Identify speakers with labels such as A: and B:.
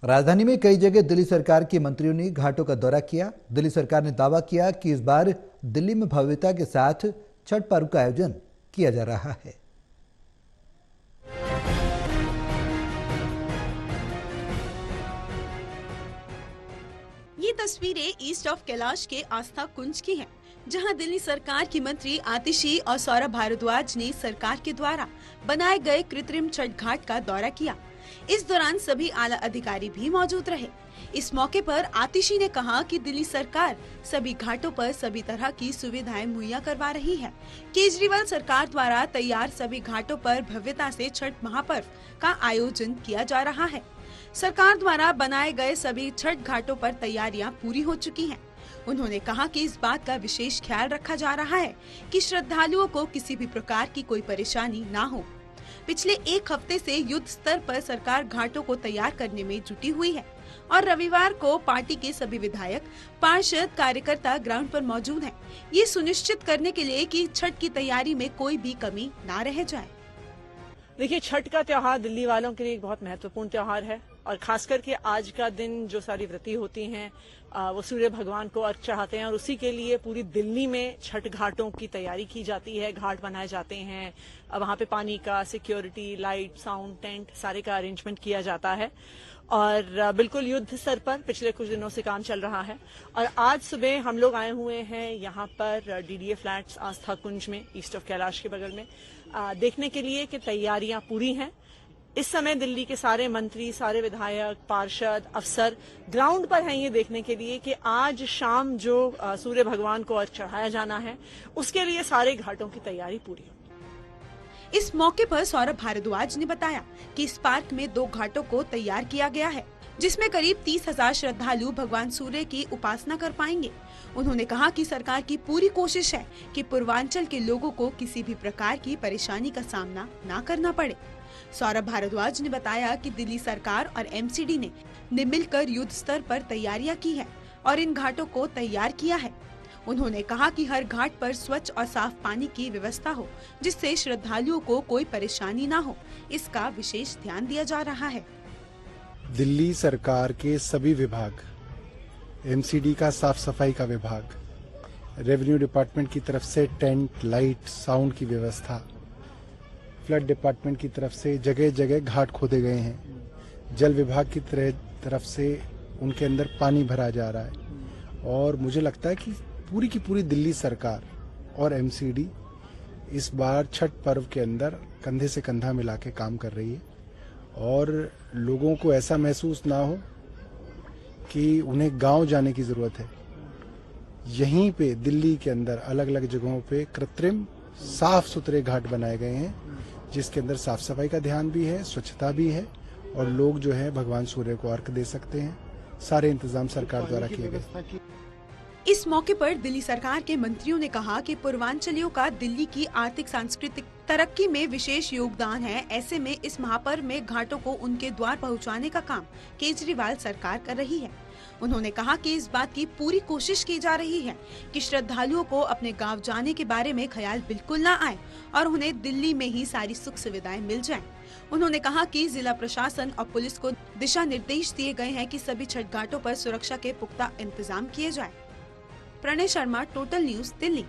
A: राजधानी में कई जगह दिल्ली सरकार के मंत्रियों ने घाटों का दौरा किया। दिल्ली सरकार ने दावा किया कि इस बार दिल्ली में भव्यता के साथ छठ पर्व का आयोजन किया जा रहा है।
B: ये तस्वीरें ईस्ट ऑफ कैलाश के आस्था कुंज की हैं, जहां दिल्ली सरकार की मंत्री आतिशी और सौरभ भारद्वाज ने सरकार के द्वारा बनाए गए कृत्रिम छठ घाट का दौरा किया। इस दौरान सभी आला अधिकारी भी मौजूद रहे। इस मौके पर आतिशी ने कहा कि दिल्ली सरकार सभी घाटों पर सभी तरह की सुविधाएं मुहैया करवा रही है। केजरीवाल सरकार द्वारा तैयार सभी घाटों पर भव्यता से छठ महापर्व का आयोजन किया जा रहा है। सरकार द्वारा बनाए गए सभी छठ घाटों पर तैयारियां पूरी हो चुकी हैं। उन्होंने कहा कि इस बात का विशेष ख्याल रखा जा रहा है कि श्रद्धालुओं को किसी भी प्रकार की कोई परेशानी ना हो। पिछले एक हफ्ते से युद्ध स्तर पर सरकार घाटों को तैयार करने में जुटी हुई है और रविवार को पार्टी के सभी विधायक, पार्षद, कार्यकर्ता ग्राउंड पर मौजूद हैं, ये सुनिश्चित करने के लिए कि छठ की तैयारी में कोई भी कमी ना रह जाए।
C: देखिए, छठ का त्योहार दिल्ली वालों के लिए एक बहुत महत्वपूर्ण त्योहार है और खास करके आज का दिन जो सारी व्रती होती हैं वो सूर्य भगवान को अर्घ चढ़ाते हैं और उसी के लिए पूरी दिल्ली में छठ घाटों की तैयारी की जाती है। घाट बनाए जाते हैं, वहाँ पे पानी का, सिक्योरिटी, लाइट, साउंड, टेंट सारे का अरेंजमेंट किया जाता है और बिल्कुल युद्ध स्तर पर पिछले कुछ दिनों से काम चल रहा है। और आज सुबह हम लोग आए हुए हैं यहाँ पर डीडीए फ्लैट्स आस्था कुंज में, ईस्ट ऑफ कैलाश के बगल में, देखने के लिए कि तैयारियां पूरी हैं। इस समय दिल्ली के सारे मंत्री, सारे विधायक, पार्षद, अफसर ग्राउंड पर हैं ये देखने के लिए कि आज शाम जो सूर्य भगवान को अर्घ चढ़ाया जाना है उसके लिए सारे घाटों की तैयारी पूरी हो।
B: इस मौके पर सौरभ भारद्वाज ने बताया कि इस पार्क में 2 घाटों को तैयार किया गया है, जिसमें करीब 30,000 श्रद्धालु भगवान सूर्य की उपासना कर पाएंगे। उन्होंने कहा कि सरकार की पूरी कोशिश है कि पूर्वांचल के लोगों को किसी भी प्रकार की परेशानी का सामना न करना पड़े। सौरभ भारद्वाज ने बताया कि दिल्ली सरकार और एमसीडी ने मिलकर युद्ध स्तर पर तैयारियां की है और इन घाटों को तैयार किया है। उन्होंने कहा कि हर घाट पर स्वच्छ और साफ पानी की व्यवस्था हो, जिससे श्रद्धालुओं को कोई परेशानी न हो, इसका विशेष ध्यान दिया जा रहा है।
D: दिल्ली सरकार के सभी विभाग, एमसीडी का साफ सफाई का विभाग, रेवेन्यू डिपार्टमेंट की तरफ से टेंट, लाइट, साउंड की व्यवस्था, फ्लड डिपार्टमेंट की तरफ से जगह जगह घाट खोदे गए हैं, जल विभाग की तरफ से उनके अंदर पानी भरा जा रहा है और मुझे लगता है कि पूरी की पूरी दिल्ली सरकार और एमसीडी इस बार छठ पर्व के अंदर कंधे से कंधा मिला के काम कर रही है और लोगों को ऐसा महसूस ना हो कि उन्हें गांव जाने की जरूरत है। यहीं पे दिल्ली के अंदर अलग अलग जगहों पे कृत्रिम साफ सुथरे घाट बनाए गए हैं, जिसके अंदर साफ सफाई का ध्यान भी है, स्वच्छता भी है और लोग जो है भगवान सूर्य को अर्घ दे सकते हैं। सारे इंतजाम सरकार द्वारा किए गए।
B: इस मौके पर दिल्ली सरकार के मंत्रियों ने कहा कि पूर्वांचलियों का दिल्ली की आर्थिक सांस्कृतिक तरक्की में विशेष योगदान है। ऐसे में इस महापर्व में घाटों को उनके द्वार पहुंचाने का काम केजरीवाल सरकार कर रही है। उन्होंने कहा कि इस बात की पूरी कोशिश की जा रही है कि श्रद्धालुओं को अपने गांव जाने के बारे में ख्याल बिल्कुल ना आए और उन्हें दिल्ली में ही सारी सुख सुविधाएं मिल जाएं। उन्होंने कहा कि जिला प्रशासन और पुलिस को दिशा निर्देश दिए गए हैं कि सभी छठ घाटों पर सुरक्षा के पुख्ता इंतजाम किए जाए। Pranay Sharma, total news, Delhi.